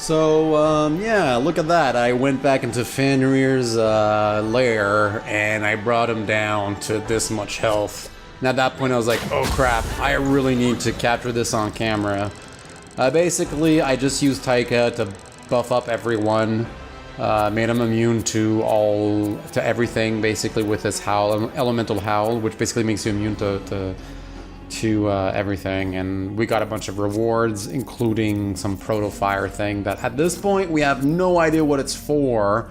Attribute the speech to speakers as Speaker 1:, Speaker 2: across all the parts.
Speaker 1: Yeah, look at that. I went back into Fenrir's lair and I brought him down to this much health. And at that point I was like, oh crap, I really need to capture this on camera. Basically, I just used Taika to buff up everyone. Made him immune to everything, basically, with his howl, elemental howl, which basically makes you immune to everything. And we got a bunch of rewards, including some proto fire thing that at this point we have no idea what it's for.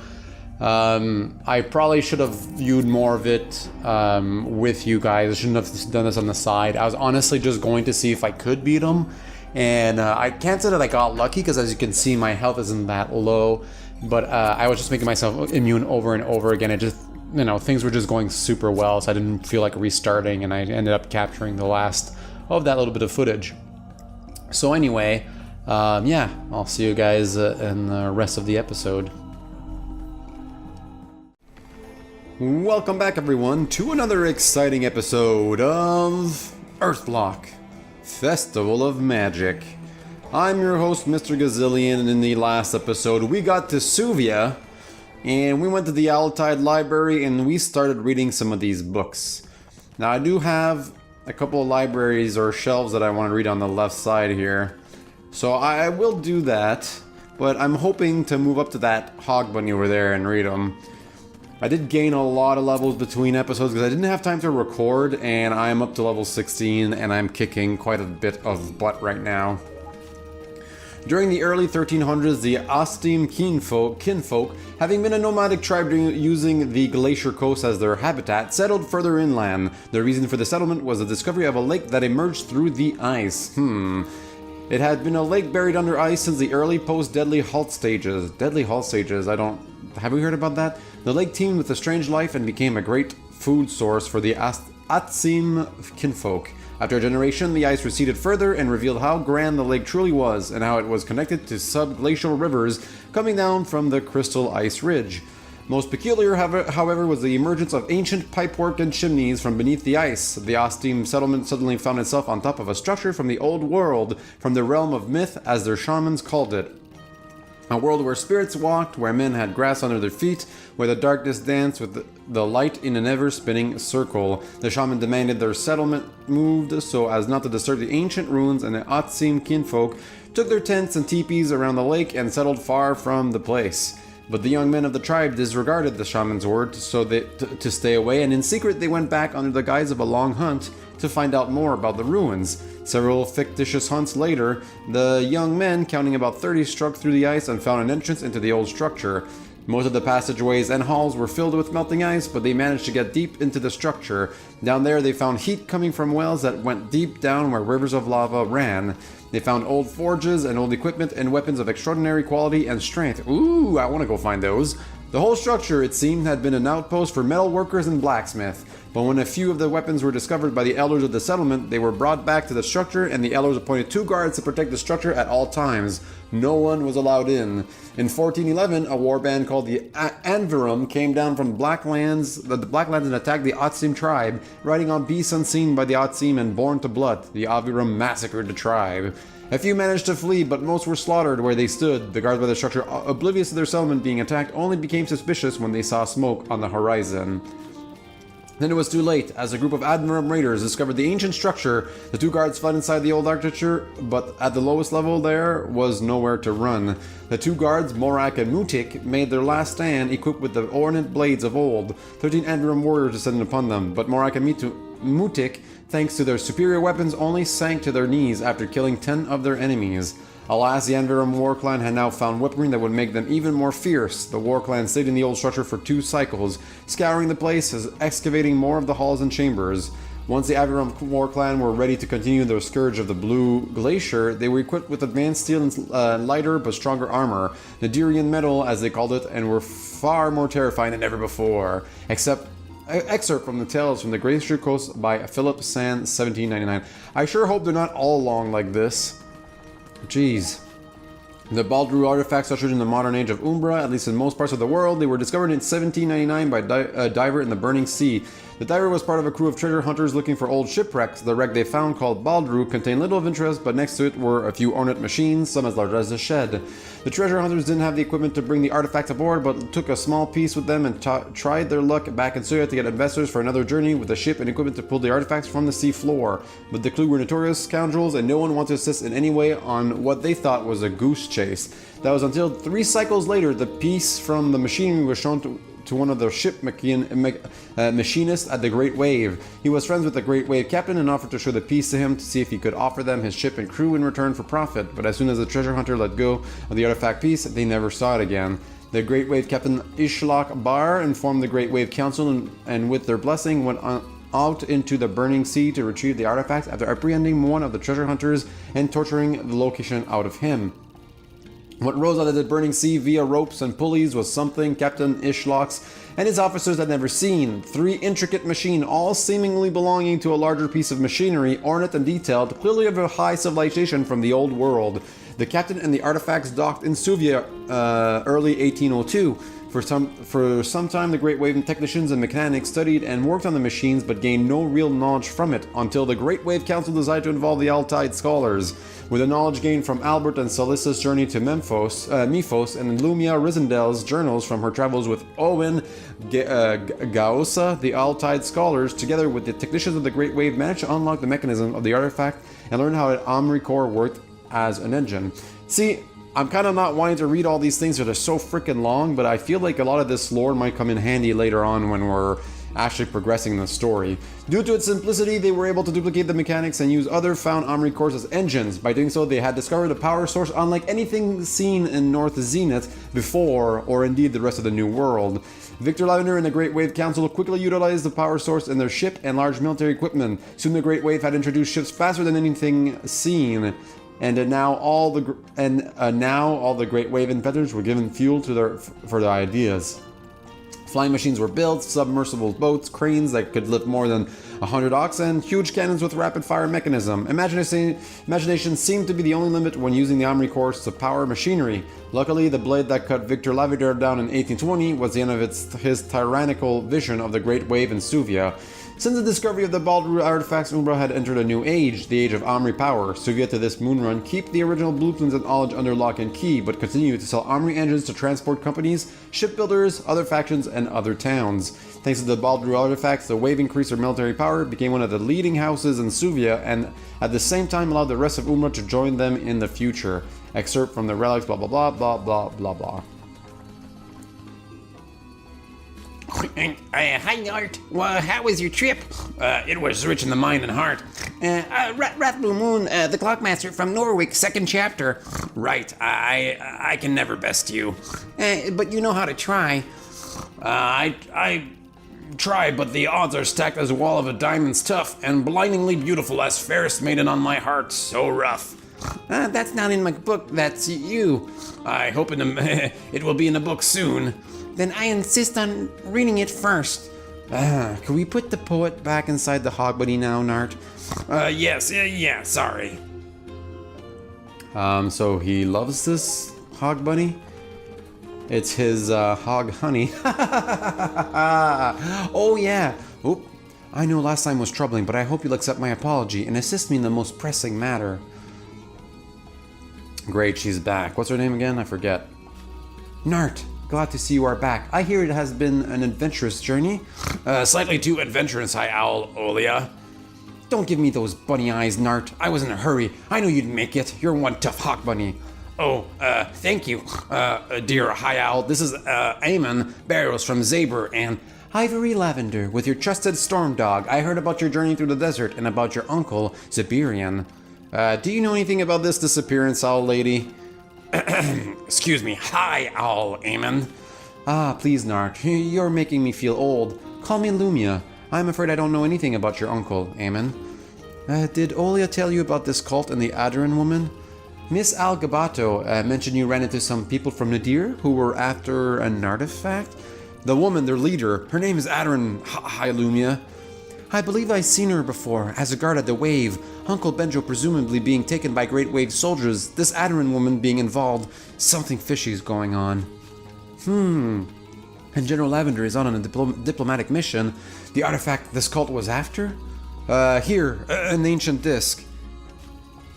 Speaker 1: I probably should have viewed more of it with you guys. I shouldn't have done this on the side. I was honestly just going to see if I could beat him. And I can't say that I got lucky, because as you can see, my health isn't that low. But I was just making myself immune over and over again. It just, things were just going super well, so I didn't feel like restarting, and I ended up capturing the last of that little bit of footage. So anyway, yeah, I'll see you guys in the rest of the episode. Welcome back, everyone, to another exciting episode of Earthlock, Festival of Magic. I'm your host, Mr. Gazillion, and in the last episode we got to Suvia, and we went to the Altide Library and we started reading some of these books. Now I do have a couple of libraries or shelves that I want to read on the left side here, so I will do that, but I'm hoping to move up to that hog bunny over there and read them. I did gain a lot of levels between episodes because I didn't have time to record, and I'm up to level 16 and I'm kicking quite a bit of butt right now. During the early 1300s, the Ostim kinfolk, having been a nomadic tribe using the glacier coast as their habitat, settled further inland. The reason for the settlement was the discovery of a lake that emerged through the ice. It had been a lake buried under ice since the early post-Deadly Halt stages. Deadly Halt stages, have we heard about that? The lake teemed with a strange life and became a great food source for the Atsim kinfolk. After a generation, the ice receded further and revealed how grand the lake truly was, and how it was connected to subglacial rivers coming down from the crystal ice ridge. Most peculiar, however, was the emergence of ancient pipework and chimneys from beneath the ice. The Ostim settlement suddenly found itself on top of a structure from the old world, from the realm of myth, as their shamans called it. A world where spirits walked, where men had grass under their feet, where the darkness danced with the light in an ever-spinning circle. The shaman demanded their settlement moved so as not to disturb the ancient ruins, and the Otsim kinfolk took their tents and teepees around the lake and settled far from the place. But the young men of the tribe disregarded the shaman's word to stay away, and in secret they went back under the guise of a long hunt to find out more about the ruins. Several fictitious hunts later, the young men, counting about 30, struck through the ice and found an entrance into the old structure. Most of the passageways and halls were filled with melting ice, but they managed to get deep into the structure. Down there they found heat coming from wells that went deep down where rivers of lava ran. They found old forges and old equipment and weapons of extraordinary quality and strength. Ooh, I want to go find those. The whole structure, it seemed, had been an outpost for metal workers and blacksmiths. But when a few of the weapons were discovered by the elders of the settlement, they were brought back to the structure, and the elders appointed 2 guards to protect the structure at all times. No one was allowed in. In 1411, a warband called the Anvirum came down from the Blacklands and attacked the Otsim tribe. Riding on beasts unseen by the Otsim and born to blood, the Avirum massacred the tribe. A few managed to flee, but most were slaughtered where they stood. The guards by the structure, oblivious to their settlement being attacked, only became suspicious when they saw smoke on the horizon. Then it was too late. As a group of Admirum raiders discovered the ancient structure, the 2 guards fled inside the old architecture, but at the lowest level there was nowhere to run. The 2 guards, Morak and Mutik, made their last stand, equipped with the ornate blades of old. 13 Admirum warriors descended upon them, but Morak and Mutik, thanks to their superior weapons, only sank to their knees after killing 10 of their enemies. Alas, the Anvirum war clan had now found weaponry that would make them even more fierce. The war clan stayed in the old structure for 2 cycles, scouring the place, excavating more of the halls and chambers. Once the Avirum war clan were ready to continue their scourge of the Blue Glacier, they were equipped with advanced steel and lighter but stronger armor, Nadirian metal as they called it, and were far more terrifying than ever before. Excerpt from the Tales from the Glacier Coast by Philip Sand, 1799. I sure hope they're not all long like this. Jeez. The Baldru artifacts ushered in the modern age of Umbra, at least in most parts of the world. They were discovered in 1799 by a diver in the Burning Sea. The diary was part of a crew of treasure hunters looking for old shipwrecks. The wreck they found, called Baldru, contained little of interest, but next to it were a few ornate machines, some as large as a shed. The treasure hunters didn't have the equipment to bring the artifacts aboard, but took a small piece with them and tried their luck back in Suvia to get investors for another journey with a ship and equipment to pull the artifacts from the sea floor. But the crew were notorious scoundrels, and no one wanted to assist in any way on what they thought was a goose chase. That was until 3 cycles later, the piece from the machinery was shown to one of the ship machinists at the Great Wave. He was friends with the Great Wave captain and offered to show the piece to him to see if he could offer them his ship and crew in return for profit, but as soon as the treasure hunter let go of the artifact piece, they never saw it again. The Great Wave captain Earthlock Bar informed the Great Wave Council and with their blessing went out into the burning sea to retrieve the artifacts after apprehending one of the treasure hunters and torturing the location out of him. What rose out of the burning sea via ropes and pulleys was something Captain Earthlock and his officers had never seen. 3 intricate machines, all seemingly belonging to a larger piece of machinery, ornate and detailed, clearly of a high civilization from the old world. The captain and the artifacts docked in Suvia early 1802. For some time, the Great Wave technicians and mechanics studied and worked on the machines, but gained no real knowledge from it, until the Great Wave Council decided to involve the Altai scholars. With the knowledge gained from Albert and Salissa's journey to Mephos, and Lumia Risendel's journals from her travels with Owen Gaosa, the Altai scholars, together with the technicians of the Great Wave, managed to unlock the mechanism of the artifact and learn how an Omri core worked as an engine. See, I'm kind of not wanting to read all these things that are so freaking long, but I feel like a lot of this lore might come in handy later on when we're actually progressing the story. Due to its simplicity, they were able to duplicate the mechanics and use other found Omri cores as engines. By doing so, they had discovered a power source unlike anything seen in North Zenith before, or indeed the rest of the New World. Victor Lavender and the Great Wave Council quickly utilized the power source in their ship and large military equipment. Soon the Great Wave had introduced ships faster than anything seen. And now all the Great Wave inventors were given fuel for their ideas. Flying machines were built, submersible boats, cranes that could lift more than 100 oxen, huge cannons with rapid-fire mechanism. Imagination seemed to be the only limit when using the Omri cores to power machinery. Luckily, the blade that cut Victor Lavender down in 1820 was the end of his tyrannical vision of the Great Wave in Suvia. Since the discovery of the Baldru artifacts, Umbra had entered a new age, the age of Omri power. Suvia to this moonrun keep the original blueprints and knowledge under lock and key, but continue to sell Omri engines to transport companies, shipbuilders, other factions, and other towns. Thanks to the Baldru artifacts, the Wave increased their military power, became one of the leading houses in Suvia, and at the same time allowed the rest of Umbra to join them in the future. Excerpt from the relics, blah blah blah blah blah blah blah.
Speaker 2: Hi, Art. Well, how was your trip? It was rich in the mind and heart. Rat Blue Moon, the Clockmaster from Norwich, 2nd chapter. Right, I can never best you. But you know how to try. I try, but the odds are stacked as a wall of a diamond's tough, and blindingly beautiful as fairest maiden on my heart, so rough. That's not in my book, that's you. I hope it will be in the book soon. Then I insist on reading it first.
Speaker 1: Can we put the poet back inside the hog bunny now, Nart?
Speaker 2: Yes, yeah, sorry.
Speaker 1: So he loves this hog bunny? It's his, hog honey. Oh yeah! Oop. I know last time was troubling, but I hope you'll accept my apology and assist me in the most pressing matter. Great, she's back. What's her name again? I forget. Nart! Glad to see you are back. I hear it has been an adventurous journey.
Speaker 2: Slightly too adventurous, High Owl, Olia.
Speaker 1: Don't give me those bunny eyes, Nart. I was in a hurry. I knew you'd make it. You're one tough hawk bunny.
Speaker 2: Oh, thank you, dear High Owl. This is, Eamon Barrows from Zaber and
Speaker 1: Ivory Lavender, with your trusted storm dog. I heard about your journey through the desert and about your uncle, Ziberian. Do you know anything about this disappearance, owl lady?
Speaker 2: Excuse me, High Owl, Eamon.
Speaker 1: Ah, please, Nart. You're making me feel old. Call me Lumia. I'm afraid I don't know anything about your uncle, Eamon. Did Olia tell you about this cult and the Adaran woman? Miss Al Gabato mentioned you ran into some people from Nadir who were after an artifact? The woman, their leader, her name is Adaran. Hi, Lumia. I believe I've seen her before, as a guard at the Wave. Uncle Benjo presumably being taken by Great Wave soldiers, this Adaran woman being involved. Something fishy's going on. and General Lavender is on a diplomatic mission. The artifact this cult was after? Here, an ancient disc.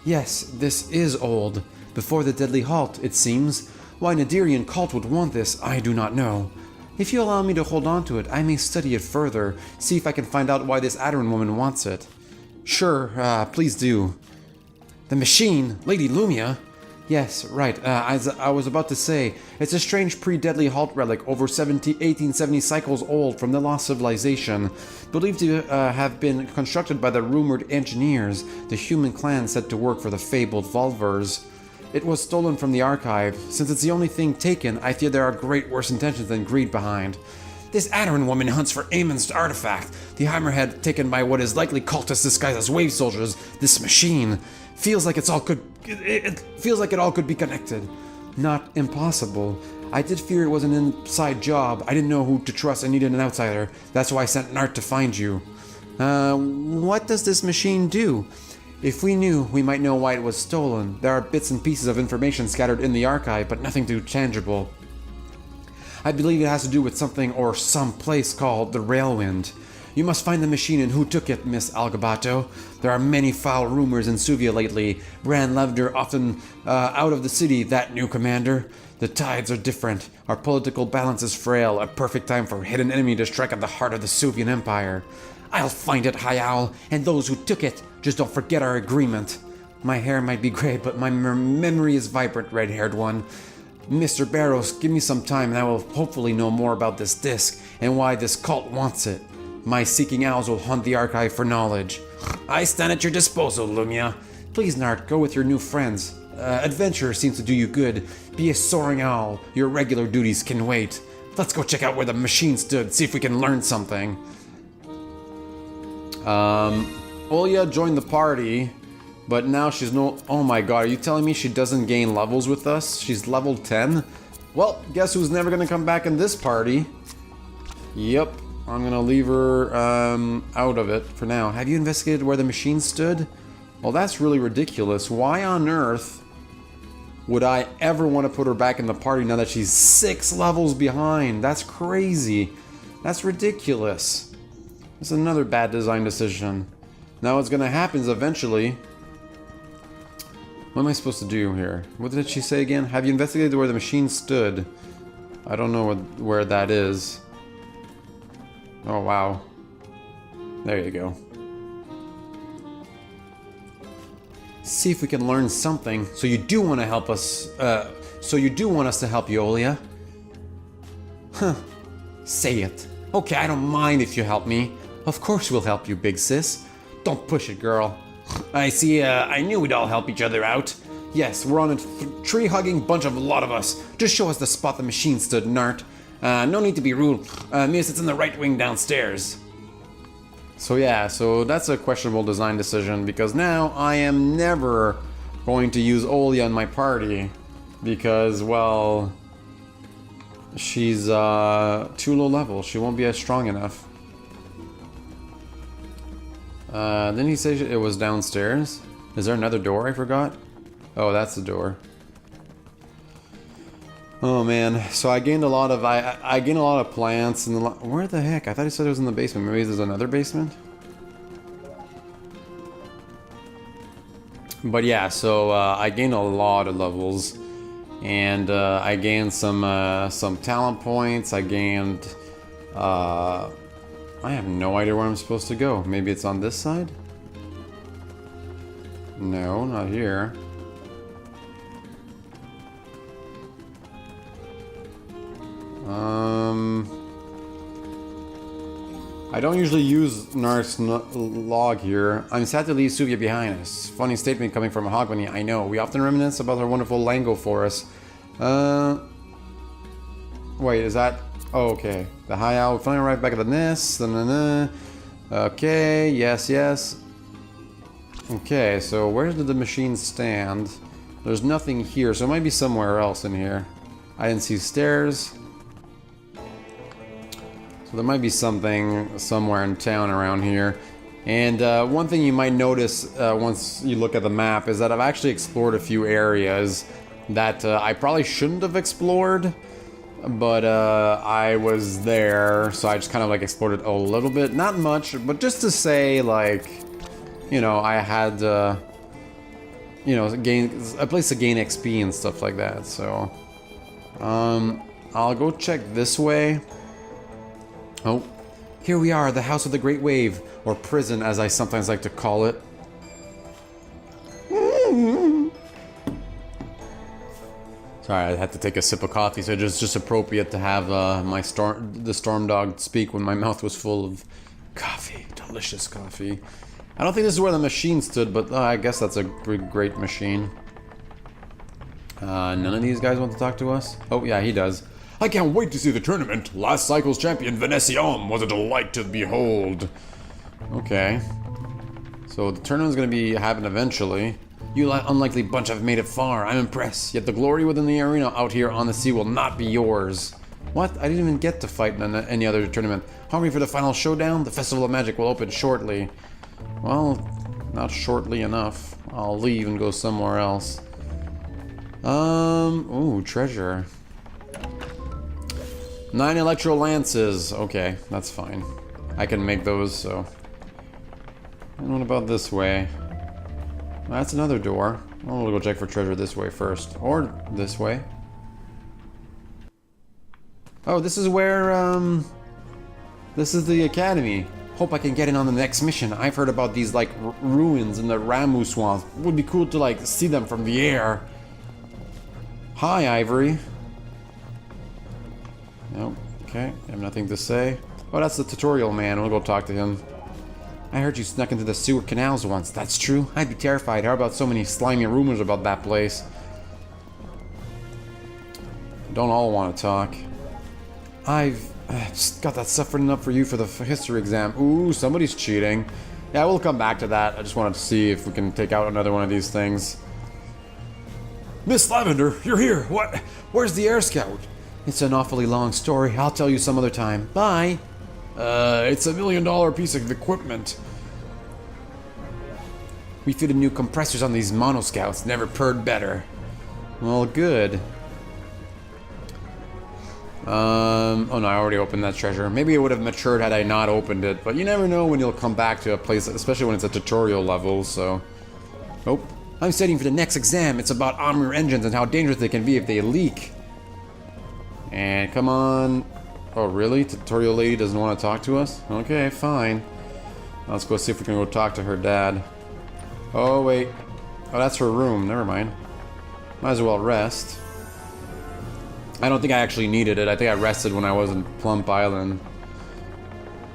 Speaker 1: Yes, this is old. Before the deadly halt, it seems. Why Nadirian cult would want this, I do not know. If you allow me to hold on to it, I may study it further, see if I can find out why this Adaran woman wants it. Sure, please do. The machine, Lady Lumia? Yes, right, as I was about to say, it's a strange pre-deadly halt relic over 1870 cycles old from the lost civilization, believed to have been constructed by the rumored engineers, the human clan set to work for the fabled Volvers. It was stolen from the archive. Since it's the only thing taken, I fear there are great worse intentions than greed behind. This Adaran woman hunts for Amon's artifact, the hammerhead taken by what is likely cultists disguised as wave soldiers. This machine feels like it all could be connected. Not impossible. I did fear it was an inside job. I didn't know who to trust and needed an outsider. That's why I sent Nart to find you. What does this machine do? If we knew, we might know why it was stolen. There are bits and pieces of information scattered in the archive, but nothing too tangible. I believe it has to do with something or some place called the Railwind. You must find the machine and who took it, Miss Algabato. There are many foul rumors in Suvia lately. Ran Lavender often out of the city, that new commander. The tides are different. Our political balance is frail. A perfect time for a hidden enemy to strike at the heart of the Suvian Empire. I'll find it, High Owl, and those who took it. Just don't forget our agreement. My hair might be gray, but my memory is vibrant, red-haired one. Mr. Barrows, give me some time and I will hopefully know more about this disc and why this cult wants it. My seeking owls will hunt the archive for knowledge. I stand at your disposal, Lumia. Please, Nart, go with your new friends. Adventure seems to do you good. Be a soaring owl. Your regular duties can wait. Let's go check out where the machine stood, see if we can learn something. Olya joined the party, but now she's no... Oh my god, are you telling me she doesn't gain levels with us? She's level 10? Well, guess who's never gonna come back in this party? Yep, I'm gonna leave her out of it for now. Have you investigated where the machine stood? Well, that's really ridiculous. Why on earth would I ever want to put her back in the party now that she's 6 levels behind? That's crazy. That's ridiculous. It's another bad design decision. Now what's gonna happen is eventually... What am I supposed to do here? What did she say again? Have you investigated where the machine stood? I don't know where that is. Oh, wow. There you go. See if we can learn something. So you do want to help us, so you do want us to help you, Olya? Huh. Say it. Okay, I don't mind if you help me. Of course we'll help you, big sis. Don't push it, girl. I see, I knew we'd all help each other out. Yes, we're on a tree-hugging bunch of a lot of us. Just show us the spot the machine stood, Nart. No need to be rude. Miss, it's in the right wing downstairs. So yeah, so that's a questionable design decision because now I am never going to use Olya in my party because, well, she's too low level. She won't be as strong enough. Didn't he say it was downstairs? Is there another door I forgot? Oh, that's the door. Oh man, so I gained a lot of I gained a lot of plants and where the heck? I thought he said it was in the basement. Maybe there's another basement. But yeah, so I gained a lot of levels, and I gained some talent points. I gained. I have no idea where I'm supposed to go. Maybe it's on this side? No, not here. I don't usually use Nart's log here. I'm sad to leave Suvia behind us. Funny statement coming from a Hogmanay, I know. We often reminisce about her wonderful Lango for us. Wait, is that... Oh, okay. The High Owl finally arrived back at the nest. Okay, yes. Okay, so where did the machine stand? There's nothing here, so it might be somewhere else in here. I didn't see stairs. So there might be something somewhere in town around here. And one thing you might notice once you look at the map is that I've actually explored a few areas that I probably shouldn't have explored. but I was there, so I just kind of like explored it a little bit. Not much, but just to say, like, you know, I had, you know, gain a place to gain XP and stuff like that. So, I'll go check this way. Oh, here we are, the House of the Great Wave, or prison, as I sometimes like to call it. Sorry, I had to take a sip of coffee, so it's just appropriate to have the storm dog speak when my mouth was full of coffee, delicious coffee. I don't think this is where the machine stood, but I guess that's a great machine. None of these guys want to talk to us? Oh, yeah, he does.
Speaker 3: I can't wait to see the tournament. Last cycle's champion, Phineas was a delight to behold.
Speaker 1: Okay. So the tournament's gonna be happening eventually. You unlikely bunch have made it far. I'm impressed. Yet the glory within the arena out here on the sea will not be yours. What? I didn't even get to fight in any other tournament. Hungry for the final showdown? The Festival of Magic will open shortly. Well, not shortly enough. I'll leave and go somewhere else. Ooh, treasure. 9 electro lances. Okay, that's fine. I can make those, so. And what about this way? That's another door. Well, we'll go check for treasure this way first. Or this way. Oh, this is where, this is the academy. Hope I can get in on the next mission. I've heard about these, like, ruins in the Ramu swamp. Would be cool to, like, see them from the air. Hi, Ivory. Nope. Okay, I have nothing to say. Oh, that's the tutorial man. We'll go talk to him. I heard you snuck into the sewer canals once. That's true? I'd be terrified. How about so many slimy rumors about that place? Don't all want to talk. I've just got that suffering up for you for the history exam. Ooh, somebody's cheating. Yeah, we'll come back to that. I just wanted to see if we can take out another one of these things.
Speaker 3: Miss Lavender, you're here. What? Where's the Air Scout?
Speaker 1: It's an awfully long story. I'll tell you some other time. Bye.
Speaker 3: It's $1 million piece of equipment.
Speaker 1: We fitted new compressors on these mono scouts. Never purred better. Well, good. Oh no, I already opened that treasure. Maybe it would have matured had I not opened it, but you never know when you'll come back to a place, especially when it's a tutorial level, so. Oh, I'm studying for the next exam. It's about armor engines and how dangerous they can be if they leak. And come on. Oh, really? Tutorial lady doesn't want to talk to us? Okay, fine. Let's go see if we can go talk to her dad. Oh, wait. Oh, that's her room. Never mind. Might as well rest. I don't think I actually needed it. I think I rested when I was in Plump Island.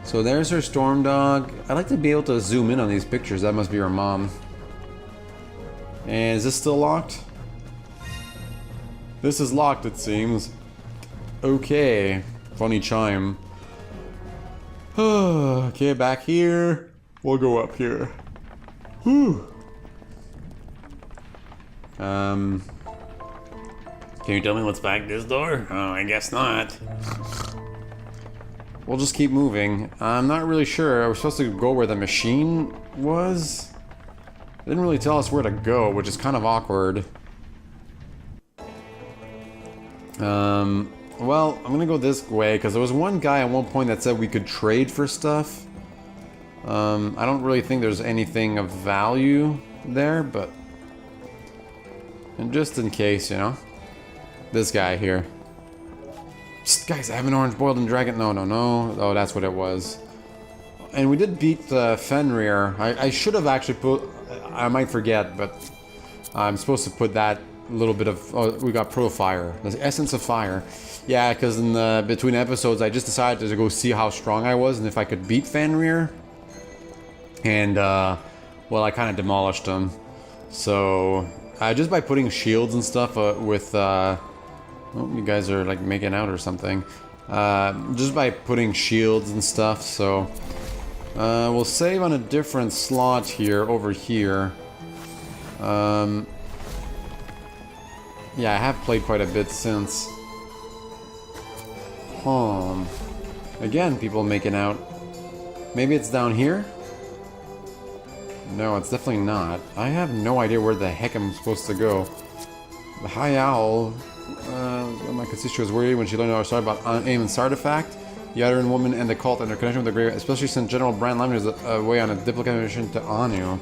Speaker 1: So there's her storm dog. I'd like to be able to zoom in on these pictures. That must be her mom. And is this still locked? This is locked, it seems. Okay. Funny chime. Okay, back here. We'll go up here. Whew.
Speaker 2: Can you tell me what's back this door? Oh, I guess not.
Speaker 1: We'll just keep moving. I'm not really sure. I was supposed to go where the machine was. It didn't really tell us where to go, which is kind of awkward. Well, I'm gonna go this way, because there was one guy at one point that said we could trade for stuff. I don't really think there's anything of value there, but... And just in case, you know. This guy here. Psst, guys, I have an orange boiled and dragon. No. Oh, that's what it was. And we did beat Fenrir. I should have actually put... I might forget, but... I'm supposed to put that little bit of... Oh, we got Pro Fire. The Essence of Fire. Yeah, because in the between episodes, I just decided to go see how strong I was and if I could beat Fenrir. And, well, I kind of demolished him. So, just by putting shields and stuff with... Oh, you guys are, like, making out or something. Just by putting shields and stuff, so... we'll save on a different slot here, over here. Yeah, I have played quite a bit since. Again, people making out. Maybe it's down here? No, it's definitely not. I have no idea where the heck I'm supposed to go. The High Owl I could see she was worried when she learned our story about Eamon's artifact, the Uttering Woman, and the cult and their connection with the grave, especially since General Brand Lemon is away on a diplomatic mission to Anu.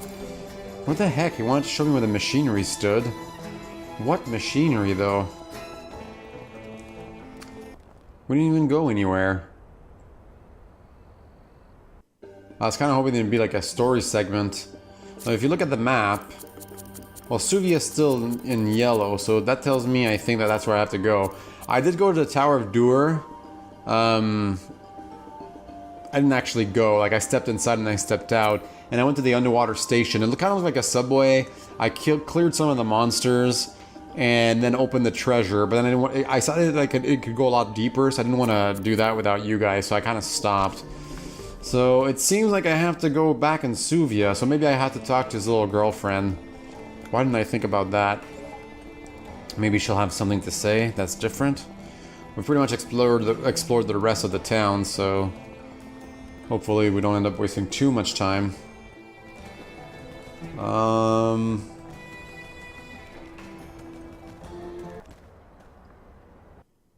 Speaker 1: What the heck? He wanted to show me where the machinery stood. What machinery, though? We didn't even go anywhere. I was kind of hoping there'd be like a story segment. Now, if you look at the map, well, Suvia is still in yellow, so that tells me I think that that's where I have to go. I did go to the Tower of Dur. I didn't actually go. Like, I stepped inside and I stepped out, and I went to the underwater station. It kind of looked like a subway. I cleared some of the monsters, and then opened the treasure. But then I decided like it could go a lot deeper, so I didn't want to do that without you guys. So I kind of stopped. So it seems like I have to go back in Suvia. So maybe I have to talk to his little girlfriend. Why didn't I think about that? Maybe she'll have something to say that's different. We've pretty much explored the rest of the town, so hopefully we don't end up wasting too much time.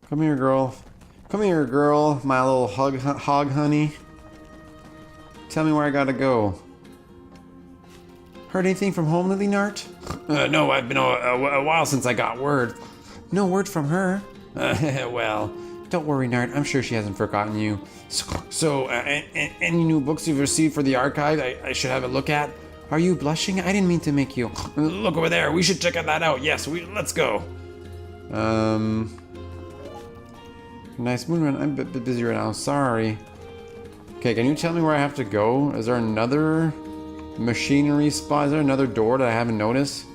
Speaker 1: Come here, girl. Come here, girl. My little hog honey. Tell me where I gotta go. Heard anything from home, Lily Nart?
Speaker 2: No, I've been a while since I got word.
Speaker 1: No word from her.
Speaker 2: Well,
Speaker 1: Don't worry, Nart. I'm sure she hasn't forgotten you.
Speaker 2: so any new books you've received for the archive I should have a look at?
Speaker 1: Are you blushing? I didn't mean to make you.
Speaker 2: Look over there. We should check that out. Yes, let's go.
Speaker 1: Nice moon run. I'm a bit busy right now. Sorry. Okay, can you tell me where I have to go? Is there another machinery spot? Is there another door that I haven't noticed?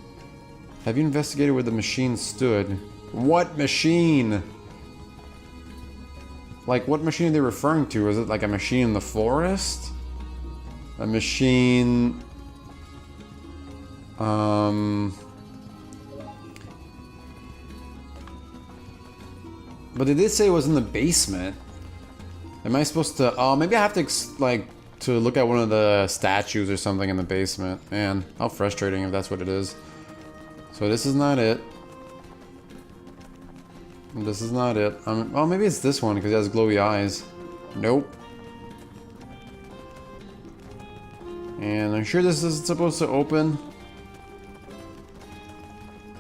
Speaker 1: Have you investigated where the machine stood? What machine? Like, what machine are they referring to? Is it like a machine in the forest? A machine... But they did say it was in the basement. Am I supposed to... Oh, maybe I have to, to look at one of the statues or something in the basement. Man, how frustrating if that's what it is. So this is not it. This is not it. Oh, maybe it's this one because it has glowy eyes. Nope. And I'm sure this is supposed to open.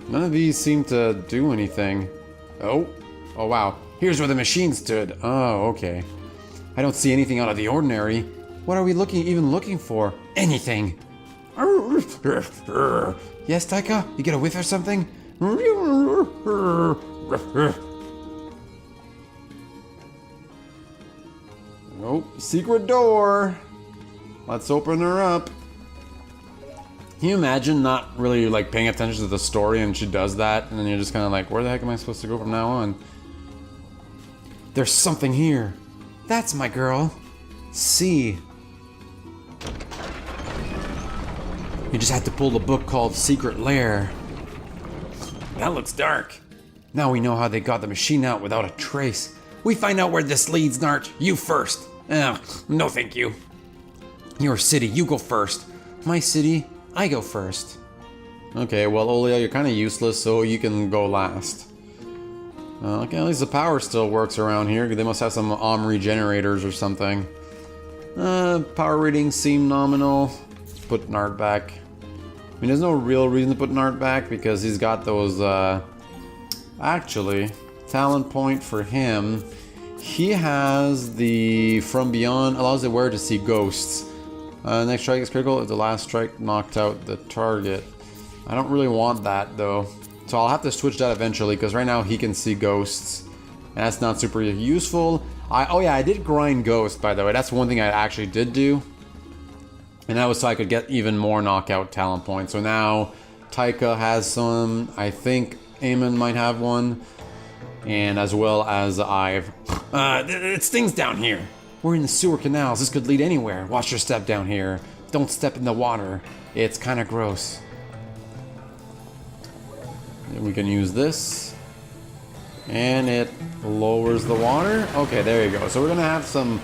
Speaker 1: None of these seem to do anything. Oh. Oh, wow. Here's where the machine stood. Oh, okay. I don't see anything out of the ordinary. What are we even looking for? Anything. Yes, Taika? You get a whiff or something? Nope. Secret door. Let's open her up. Can you imagine not really like paying attention to the story and she does that and then you're just kind of like, where the heck am I supposed to go from now on? There's something here. That's my girl. See. You just had to pull the book called Secret Lair.
Speaker 2: That looks dark.
Speaker 1: Now we know how they got the machine out without a trace.
Speaker 2: We find out where this leads, Nart. You first. No thank you.
Speaker 1: Your city, you go first. My city, I go first. Okay, well, Olia, you're kind of useless, so you can go last. Okay, at least the power still works around here. They must have some Omri generators or something. Power readings seem nominal. Let's put Nart back. I mean, there's no real reason to put Nart back because he's got those, actually, talent point for him. He has the From Beyond, allows the wearer to see ghosts. Next strike is critical if the last strike knocked out the target. I don't really want that though. So I'll have to switch that eventually because right now he can see ghosts. And that's not super useful. Oh yeah, I did grind ghosts by the way. That's one thing I actually did do. And that was so I could get even more knockout talent points. So now Taika has some. I think Eamon might have one. And as well as Ive.
Speaker 2: It's things down here.
Speaker 1: We're in the sewer canals. This could lead anywhere. Watch your step down here. Don't step in the water. It's kind of gross. And we can use this. And it lowers the water. Okay, there you go. So we're going to have some,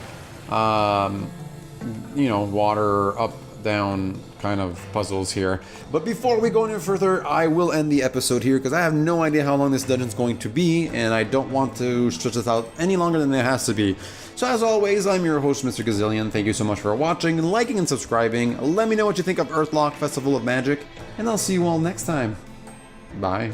Speaker 1: you know, water up down kind of puzzles here. But before we go any further, I will end the episode here because I have no idea how long this dungeon's going to be, and I don't want to stretch this out any longer than it has to be. So as always, I'm your host, Mr. Gazillion. Thank you so much for watching, liking, and subscribing. Let me know what you think of Earthlock Festival of Magic, and I'll see you all next time. Bye.